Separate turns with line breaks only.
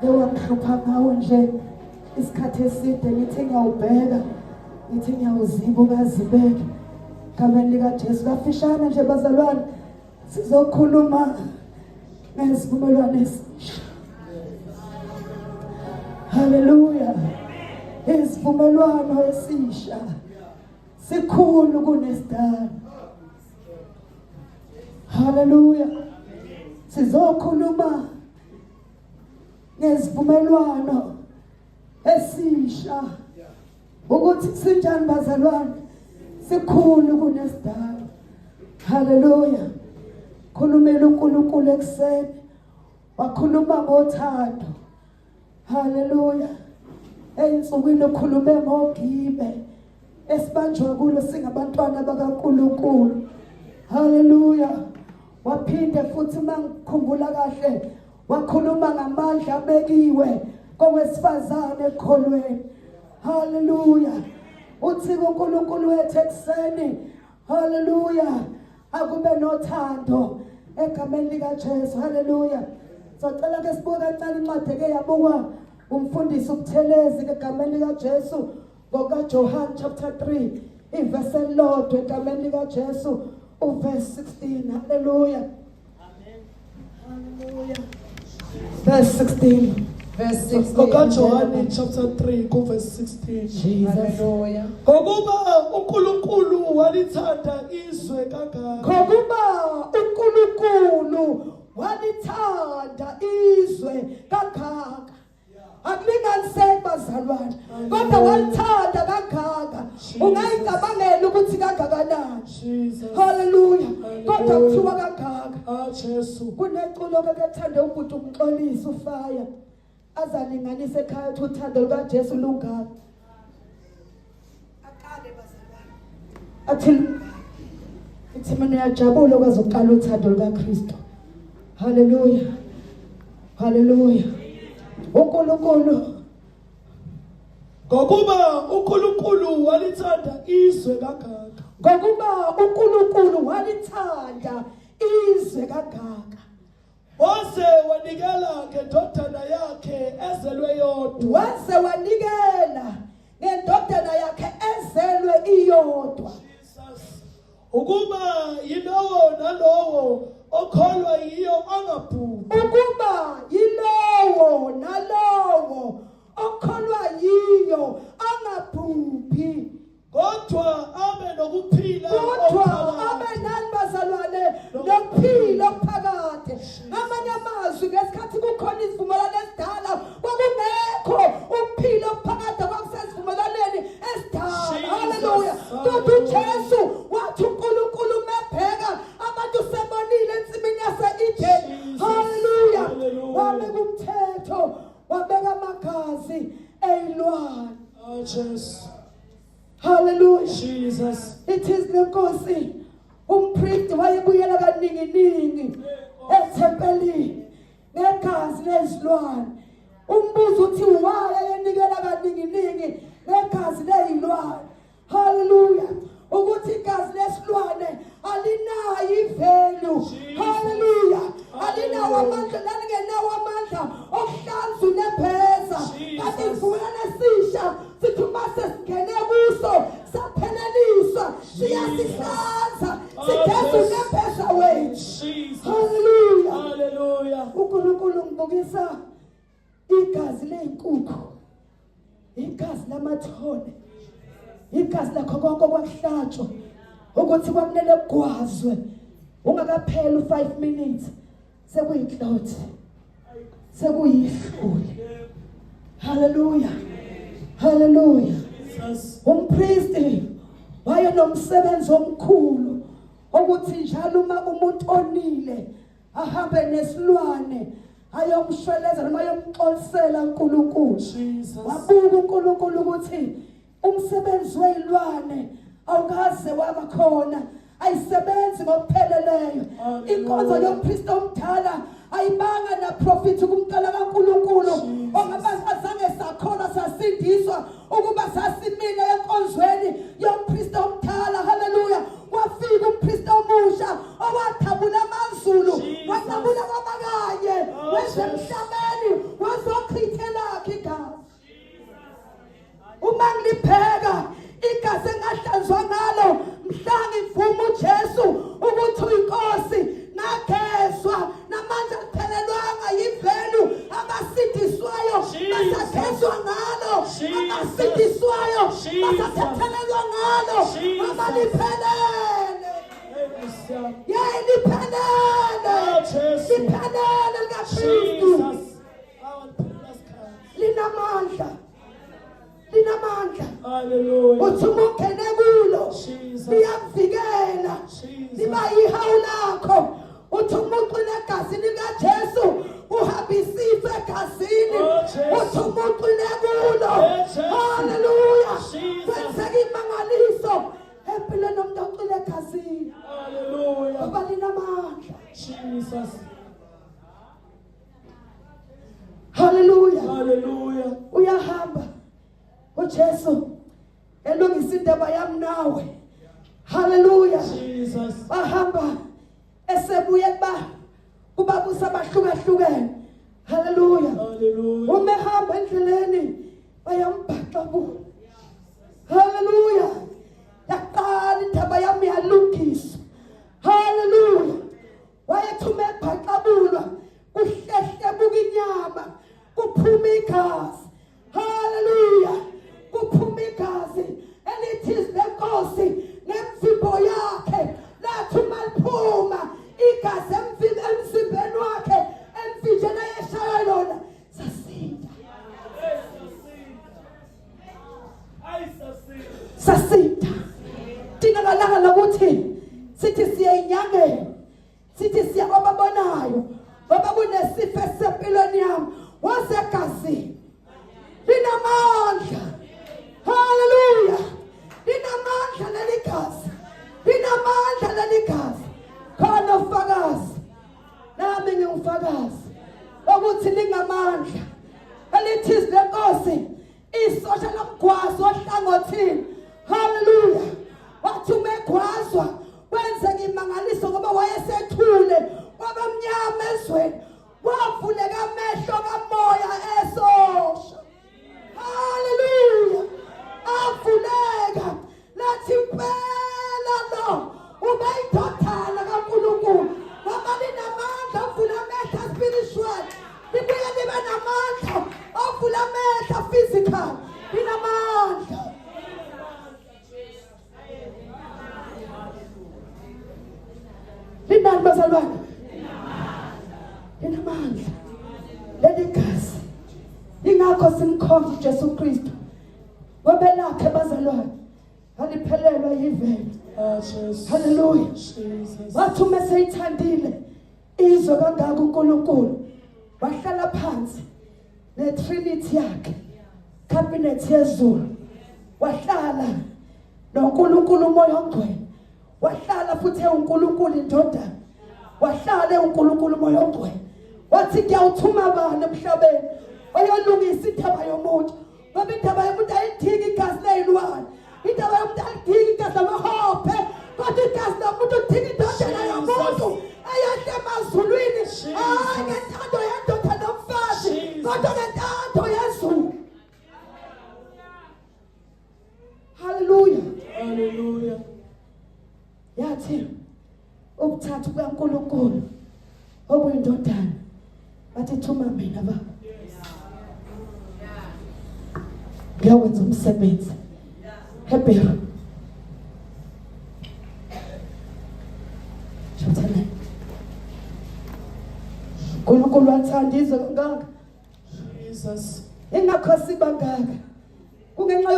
ngiwahlupha ngawo nje isikhathi eside ngithi ngiyawubheka ngithi ngiyawuziba ukazibeke egameni likaJesu kafishane nje bazalwane sizokhuluma ngesivumelwano esisha. Hallelujah. Isivumelwano esisha sikhulu kunesidala. Hallelujah. Sizokhuluma ngesivumelwano esisha ukuthi sinjani bazalwane sikhulu kunesidala. Hallelujah. Khulumela uNkulunkulu ekseni wakhuluma ngothando. Hallelujah. Eyinsukwini ukhulume ngogibe esibanjwa kulo singabantwana bakaNkulunkulu. Hallelujah. Waphinde futhi mangikhumbula kahle wakhuluma ngamandla abekiwe kowesifazane ekholweni. Hallelujah. Uthi uNkulunkulu wethu ekseni. Hallelujah. Akube nothando egameni likaJesu. Hallelujah. Socela ke sibuke kancane incwadi eke yabukwa umfundisi uButhelezi egameni likaJesu ngokaJohn chapter 3 iverse elilodwa egameni likaJesu uverse 16. Hallelujah.
Amen.
Hallelujah. Verse 16.
Verse 16.
ngokaJohn chapter 3 verse 16.
Jesus.
Hallelujah.
Ngokuba uNkulunkulu walithanda izwe kangaka.
Ngokuba uNkulunkulu walithanda izwe kangaka. Akulinganiseki bazalwane. Kodwa walithanda kangaka. Ungayicabangela ukuthi kangakanani.
Jesus.
Hallelujah. Kodwa kuthiwa kangaka.
Jesu.
Kuneculo kethanda ukuthi umxolisi ufaya. Azalinganisa ekhaya ukuthi uthando lukaJesu lungaka. Aqale bazalwane. Athi mina uyajabula kwazoqala uthando lukaKristu. Hallelujah. Hallelujah. uNkulunkulu
Ngokuba uNkulunkulu walithanda izwe kangaka.
ngokuba uNkulunkulu walithanda izwe kangaka.
Waze wanikela ngendodana yakhe ezelwe yodwa.
Waze wanikela ngendodana yakhe ezelwe iyodwa.
Ukuba yilowo nalowo okholwa yiyo angabhubhi.
Ukuba yilowo nalowo okholwa yiyo angabhubhi.
Kodwa abe nokuphila
Kodwa
okuphakathi.
abe nani bazalwane nokuphila okuphakathi. Ngamanye amazwi ngesikhathi kukhona isivumelwano esidala kwakungekho ukuphila okuphakathi kwakusesivumelwaneni esidala. Hallelujah. Kodwa uJesu wathi uNkulunkulu mebheka abantu sebonile ensimini yase-Eden. Hallelujah. Wabeka umthetho wabeka amagazi eyilwane.
Jesus.
Hallelujah.
Jesus.
It is lenkosi umpriest wayebuyela kaningi ethempelini negazi lezilwane. Umbuzo uthi why yenikela kaningi negazi lezilwane. Hallelujah. Ukuthi igazi lesilwane alinayo ivelu. Hallelujah. Alinawo amandla nalingenawo amandla okuhlanza unepheza. Kanti ivumelwano esisha sithi mase singene kuso sapheleliswa siyasihlanza sigeza unepheza wethu. Hallelujah.
Hallelujah.
uNkulunkulu ngibukisa igazi leyinkukhu, igazi lamathole, igazi lakho konke kwakuhlatshwa ukuthi kwamele kugwazwe ungakapheli 5 minutes sekuyinhloti sekuyifuli. Hallelujah. Hallelujah. Umpriest wayenomsebenzi omkhulu ukuthi njalo uma umuntu onile ahambe nesilwane ayomshweleza noma ayomxolisela uNkulunkulu. Wabuka uNkulunkulu ukuthi umsebenzi wezilwane awukaze waba khona, ayisebenzi ngokupheleleyo. Inkonzo yompriest omdala ayibanga na prophet kumcala kaNkulunkulu ongabazi azange sakhona sasindiswa ukuba sasimile enkonzweni yompriest omdala. Hallelujah. Wafika umpriest omusha owathabula amazulu watabula kwabakanye wezemhlabeni wazokha basindiswayo
Jesus.
basathethelelwa ngalo
Jesus.
ngoba liphelele
Yes, yeah.
liphelele
Oh, Jesus.
liphelele likaKristu
Jesus. Our pillars come.
linamandla
Hallelujah.
uthi uma ungene kulo
Jesus.
liyakuvikela
Jesus.
liba yihawu lakho uthi umuntu unegazini likaJesu uhamba isifo egazini
Oh, Jesus.
uthi umuntu unekulo
Yes, Jesus.
haleluya
Jesus.
kwenzeka imangaliso empilweni yomuntu ocwile egazini
Hallelujah.
ngoba linamandla
Jesus.
haleluya
Hallelujah.
uyahamba uJesu elungisa indaba yami nawe haleluya
Jesus.
bahamba esebuye kuba kusabahlukahlukene haleluya
Hallelujah.
uma ehamba endleleni bayambhaxabula haleluya yaqala indaba yami yalungiswa haleluya wayethume ebhaxabulwa kuhlehle buka inyama kuphuma igazi haleluya kuphuma igazi elithi lenkosi nemvimbo yakhe lathi maliphuma igazi emzimbeni wakhe emfijana yeshaya lona sasinda sasinda tingakalanga lokuthi sithi siyayinyangela sithi siya kwababonayo ngoba kunesifo esempilweni yami wasegazini linamandla haleluya linamandla leligazi linamandla leligazi khona ufakazi nami ngiyufakazi ukuthi lingamandla elithi lenkosi isosha lomgwazi ohlangothini haleluya wathi umegwazwa kwenzeka imangaliso ngoba wayesethule kwabamnyama ezweni wavuleka amehlo kamoya esosha haleluya avuleka lathi impela lo uba idodana kaNkulunkulu ngoba linamandla avula amehlo spiritual libuye libe namandla avula amehlo physical linamandla linani bazalwane linamandla leligazi ingakho simkhonza uJesu Kristu ngoba lakhe bazalwane aliphelelwa yivele
Jesus.
haleluya
Jesus.
wathi uma seyithandile izwe kangaka uNkulunkulu wahlala phansi neTrinity yakhe cabinet yezulu wahlala noNkulunkulu umoya ongcwele wahlala futhi uNkulunkulu indodana wahlala uNkulunkulu umoya ongcwele wathi ngiyawuthuma bani emhlabeni oyolungisa indaba yomuntu ngoba indaba yomuntu ayidingi igazi leyilwane indaba yomuntu ayidingi igazi lamahophe kodwa igazi lomuntu udinga indodana yomuntu eyahle emazulwini hayi ngentando yendoda nomfazi kodwa ngentando yezulu haleluya
Hallelujah.
yathi ukuthatha kukaNkulunkulu obuyindodana bathi thuma mina baba ngiyakwenza umsebenzi Hebrew chapter 9 uNkulunkulu wathanda izwe kangaka
Jesus.
ingakho sibangaka kungenxa